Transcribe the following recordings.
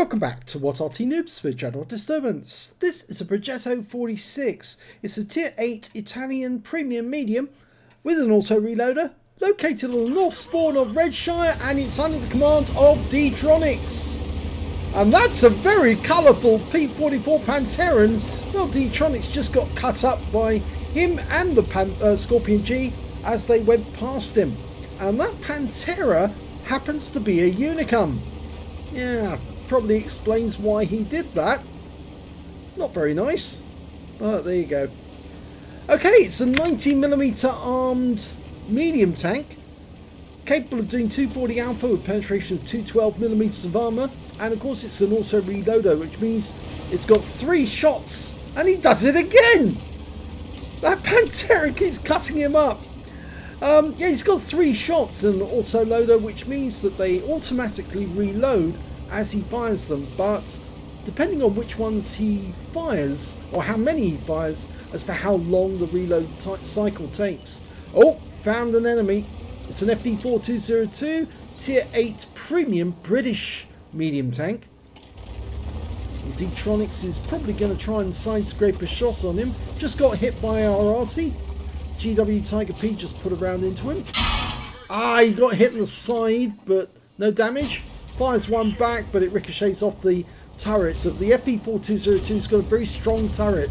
Welcome back to What Arty Noobs for General Disturbance. This is a Progetto 46. It's a Tier 8 Italian premium medium with an auto reloader located on the north spawn of Redshire, and it's under the command of D-Tronics. And that's a very colourful P44 Pantheran. Well, D-Tronics just got cut up by him and the Scorpion G as they went past him. And that Panthera happens to be a Unicum. Yeah, probably explains why he did that. Not very nice, but there you go. Okay, it's a 90mm armed medium tank, capable of doing 240 output with penetration of 212mm of armour, and of course it's an auto reloader, which means it's got 3 shots, and he does it again! That Panthera keeps cutting him up. Yeah, he's got 3 shots in the auto loader, which means that they automatically reload as he fires them, but depending on which ones he fires, or how many he fires, as to how long the reload cycle takes. Oh, found an enemy. It's an FD4202 Tier 8 Premium British medium tank. D-Tronics is probably going to try and side scrape a shot on him. Just got hit by our Arty. GW Tiger P just put a round into him. He got hit in the side, but no damage. Fires one back, but it ricochets off the turret. So the FD4202's got a very strong turret.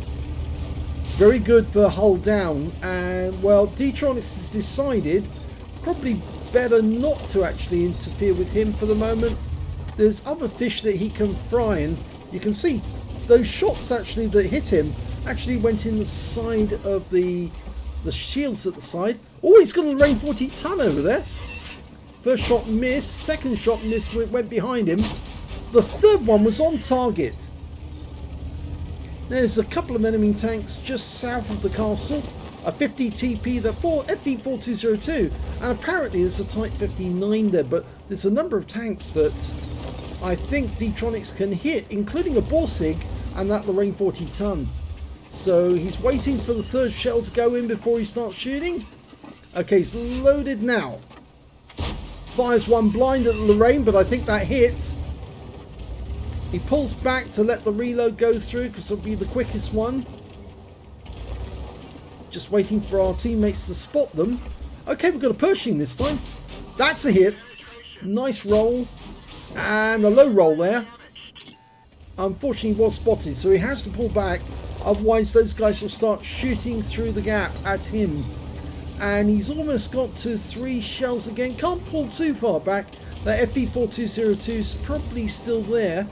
Very good for hull down. And, well, D-Tronics has decided probably better not to actually interfere with him for the moment. There's other fish that he can fry, and you can see those shots actually that hit him actually went in the side of the shields at the side. Oh, he's got a Lorraine 40 ton over there. First shot missed, second shot missed, went behind him. The third one was on target. There's a couple of enemy tanks just south of the castle. A 50 TP, the FD4202, and apparently there's a Type 59 there, but there's a number of tanks that I think D-Tronics can hit, including a Borsig and that Lorraine 40 ton. So he's waiting for the third shell to go in before he starts shooting. Okay, he's loaded now. Fires one blind at Lorraine, but I think that hits. He pulls back to let the reload go through because it'll be the quickest one. Just waiting for our teammates to spot them. Okay, we've got a Pershing this time. That's a hit. Nice roll. And a low roll there. Unfortunately, he was spotted, so he has to pull back. Otherwise, those guys will start shooting through the gap at him. And he's almost got to 3 shells again. Can't pull too far back. That FD4202 is probably still there.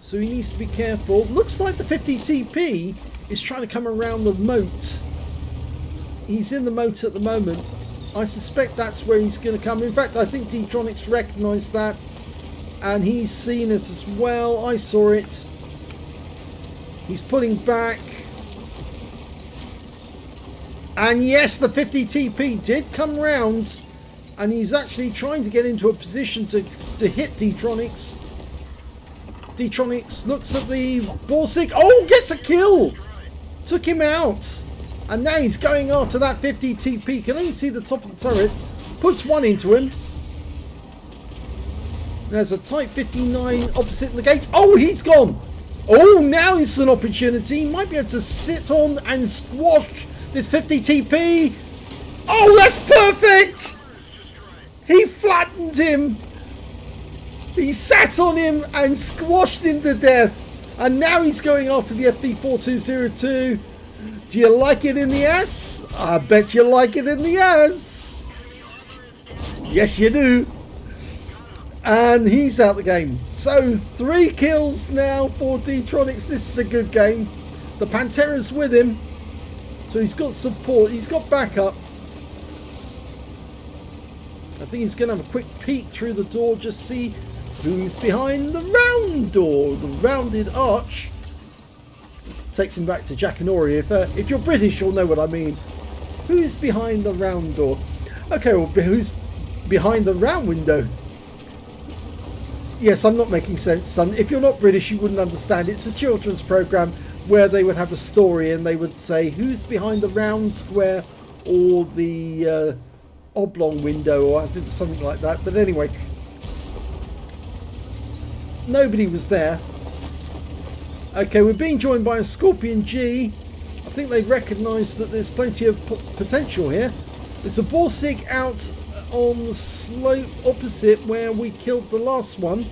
So he needs to be careful. Looks like the 50 TP is trying to come around the moat. He's in the moat at the moment. I suspect that's where he's going to come. In fact, I think D-Tronics recognised that. And he's seen it as well. I saw it. He's pulling back. And yes, the 50 TP did come round. And he's actually trying to get into a position to hit D-Tronics. D-Tronics looks at the Borsig. Oh, gets a kill! Took him out. And now he's going after that 50 TP. Can only see the top of the turret. Puts one into him. There's a Type 59 opposite the gates. Oh, he's gone. Oh, now it's an opportunity. He might be able to sit on and squash this 50 TP. Oh, that's perfect. He flattened him. He sat on him and squashed him to death. And now he's going after the FD4202. Do you like it in the ass? I bet you like it in the ass. Yes, you do. And he's out the game. So 3 kills now for D-Tronics. This is a good game. The Panthera's with him. So he's got support. He's got backup. I think he's going to have a quick peek through the door. Just see who's behind the round door. The rounded arch. Takes him back to Jack and Ori. If you're British, you'll know what I mean. Who's behind the round door? Okay, well, who's behind the round window? Yes, I'm not making sense, son. If you're not British, you wouldn't understand. It's a children's program where they would have a story and they would say who's behind the round square or the oblong window, or I think something like that. But anyway, nobody was there. Okay, we're being joined by a Scorpion G. I think they've recognised that there's plenty of potential here. There's a Borsig out on the slope opposite where we killed the last one.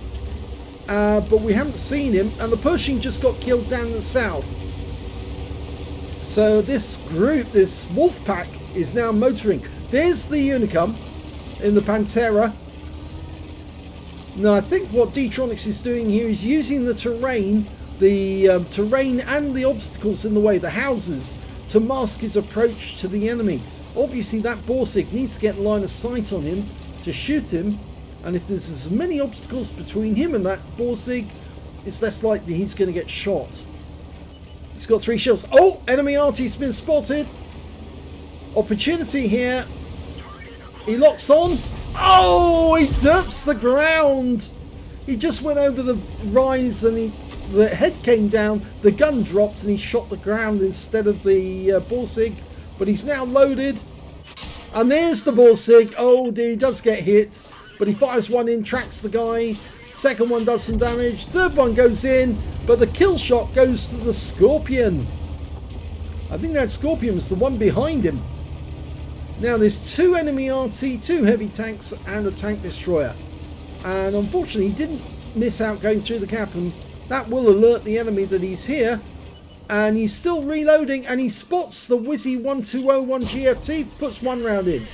But we haven't seen him. And the Pershing just got killed down the south. So this group, this wolf pack, is now motoring. There's the Unicum in the Pantera. Now I think what D-Tronics is doing here is using the terrain and the obstacles in the way, the houses, to mask his approach to the enemy. Obviously that Borsig needs to get line of sight on him to shoot him, and if there's as many obstacles between him and that Borsig, it's less likely he's going to get shot. He's got 3 shells. Oh, enemy Arty's been spotted. Opportunity here. He locks on. Oh, he derps the ground. He just went over the rise and the head came down, the gun dropped and he shot the ground instead of the Borsig. But he's now loaded. And there's the Borsig. Oh dear, he does get hit. But he fires one in, tracks the guy. Second one does some damage. Third one goes in. But the kill shot goes to the Scorpion. I think that Scorpion was the one behind him. Now there's 2 enemy RT, 2 heavy tanks and a tank destroyer. And unfortunately he didn't miss out going through the cap, and that will alert the enemy that he's here. And he's still reloading and he spots the Wizzy 1201 GFT, puts 1 round in.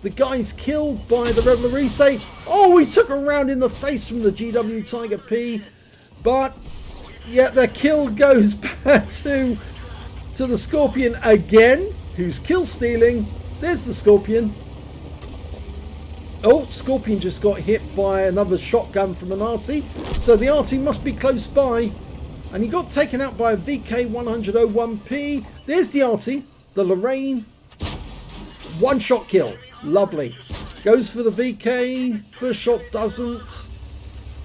The guy's killed by the Rebel Arise. Oh, he took a round in the face from the GW Tiger P. But yeah, the kill goes back to the Scorpion again, who's kill stealing. There's the Scorpion. Oh, Scorpion just got hit by another shotgun from an Arty. So the Arty must be close by. And he got taken out by a VK101P. There's the Arty, the Lorraine. 1 shot kill. Lovely. Goes for the VK. First shot doesn't.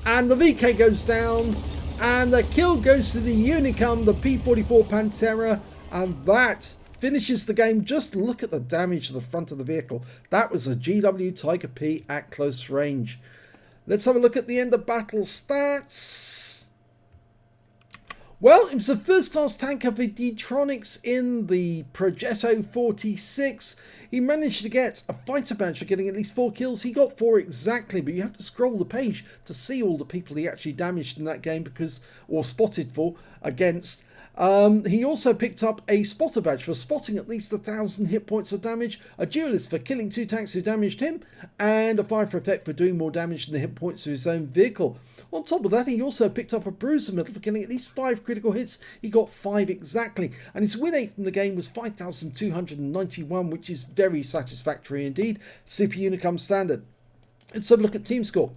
And the VK goes down. And the kill goes to the Unicum, the P44 Pantera. And that finishes the game. Just look at the damage to the front of the vehicle. That was a GW Tiger P at close range. Let's have a look at the end of battle stats. Well, it was a first-class tanker for D-Tronics in the Progetto 46. He managed to get a fighter badge for getting at least 4 kills. He got 4 exactly, but you have to scroll the page to see all the people he actually damaged in that game or spotted for, against. He also picked up a spotter badge for spotting at least 1,000 hit points of damage, a duelist for killing 2 tanks who damaged him, and a fire for effect for doing more damage than the hit points to his own vehicle. On top of that, he also picked up a bruiser medal for killing at least 5 critical hits. He got 5 exactly, and his win rate from the game was 5,291, which is very satisfactory indeed. Super Unicum standard. Let's have a look at team score.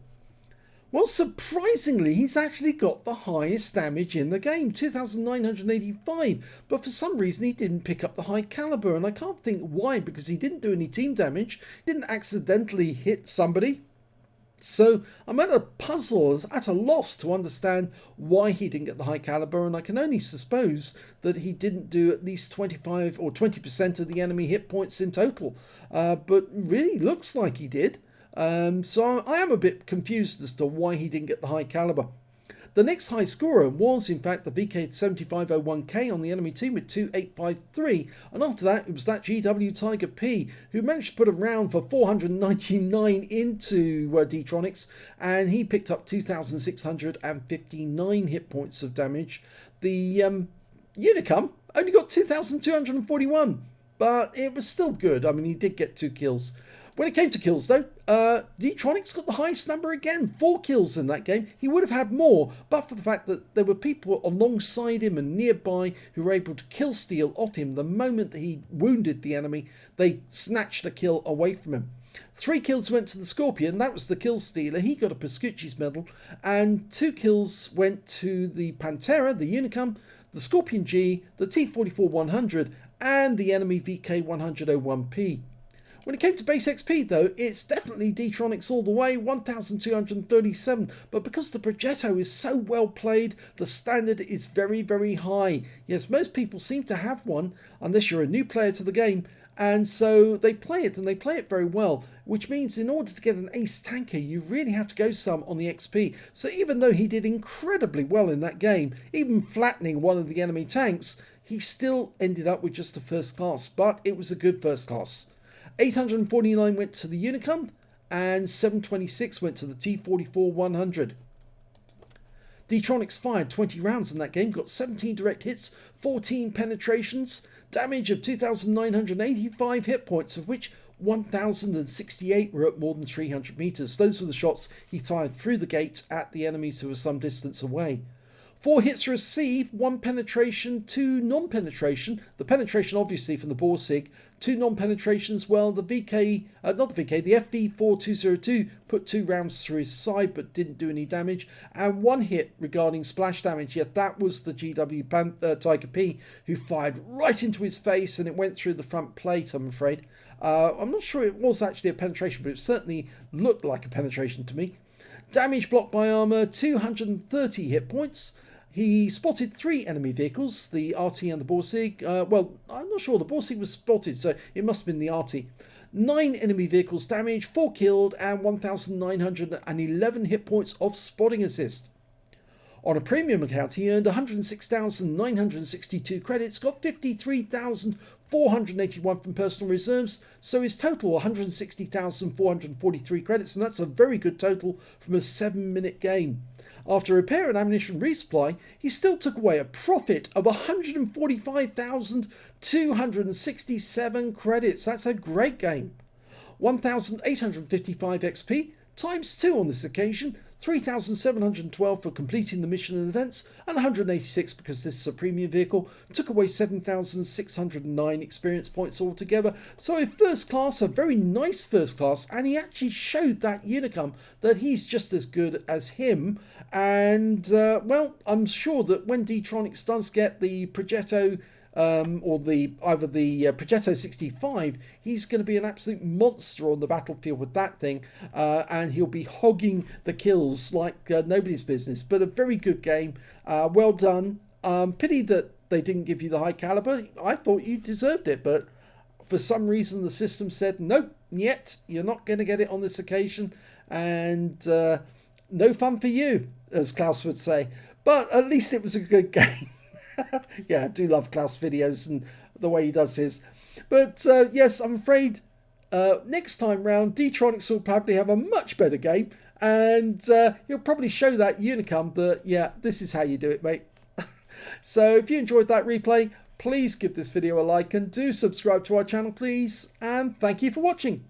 Well, surprisingly, he's actually got the highest damage in the game, 2,985. But for some reason, he didn't pick up the high caliber. And I can't think why, because he didn't do any team damage. Didn't accidentally hit somebody. So I'm at a puzzle, at a loss to understand why he didn't get the high caliber. And I can only suppose that he didn't do at least 25 or 20% of the enemy hit points in total. But really looks like he did. So I am a bit confused as to why he didn't get the high caliber. The next high scorer was in fact the VK7501K on the enemy team with 2853, and after that it was that GW Tiger P who managed to put a round for 499 into D-Tronics, and he picked up 2,659 hit points of damage. The Unicum only got 2,241, but it was still good. I mean, he did get 2 kills. When it came to kills though, D-Tronics got the highest number again, 4 kills in that game. He would have had more, but for the fact that there were people alongside him and nearby who were able to kill steal off him the moment that he wounded the enemy. They snatched a kill away from him. 3 kills went to the Scorpion, that was the kill stealer. He got a Pescucci's medal, and 2 kills went to the Pantera, the Unicum, the Scorpion G, the T44-100, and the enemy VK101P. When it came to base XP though, it's definitely D-Tronics all the way, 1,237, but because the Progetto is so well played, the standard is very, very high. Yes, most people seem to have one, unless you're a new player to the game, and so they play it, and they play it very well. which means in order to get an ace tanker, you really have to go some on the XP. So even though he did incredibly well in that game, even flattening one of the enemy tanks, he still ended up with just the first class, but it was a good first class. 849 went to the Unicum, and 726 went to the T44-100. D-Tronics fired 20 rounds in that game, got 17 direct hits, 14 penetrations, damage of 2,985 hit points, of which 1,068 were at more than 300 meters. Those were the shots he fired through the gate at the enemies who were some distance away. 4 hits received, 1 penetration, 2 non-penetration. The penetration obviously from the Borsig, 2 non-penetrations. Well, the FV4202 put 2 rounds through his side but didn't do any damage, and 1 hit regarding splash damage. Yet that was the GW Tiger P who fired right into his face, and it went through the front plate, I'm afraid. I'm not sure it was actually a penetration, but it certainly looked like a penetration to me. Damage blocked by armor, 230 hit points. He spotted 3 enemy vehicles, the Arty and the Borsig. Well, I'm not sure, the Borsig was spotted, so it must have been the Arty. 9 enemy vehicles damaged, 4 killed, and 1,911 hit points of spotting assist. On a premium account, he earned 106,962 credits, got 53,481 from personal reserves, so his total 160,443 credits, and that's a very good total from a 7-minute game. After repair and ammunition resupply, he still took away a profit of 145,267 credits. That's a great game. 1,855 XP times 2 on this occasion, 3,712 for completing the mission and events, and 186 because this is a premium vehicle, took away 7,609 experience points altogether. So a first class, a very nice first class, and he actually showed that Unicum that he's just as good as him. And well, I'm sure that when D-Tronics does get the Progetto or either the Progetto 65, he's going to be an absolute monster on the battlefield with that thing, and he'll be hogging the kills like nobody's business. But a very good game, well done. Pity that they didn't give you the high caliber. I thought you deserved it, but for some reason the system said nope, yet you're not going to get it on this occasion, and no fun for you, as Klaus would say. But at least it was a good game. Yeah, I do love Klaus videos and the way he does his. But yes, I'm afraid next time round D-Tronics will probably have a much better game, and he'll probably show that Unicum that, yeah, this is how you do it, mate. So if you enjoyed that replay, please give this video a like and do subscribe to our channel, please, and thank you for watching.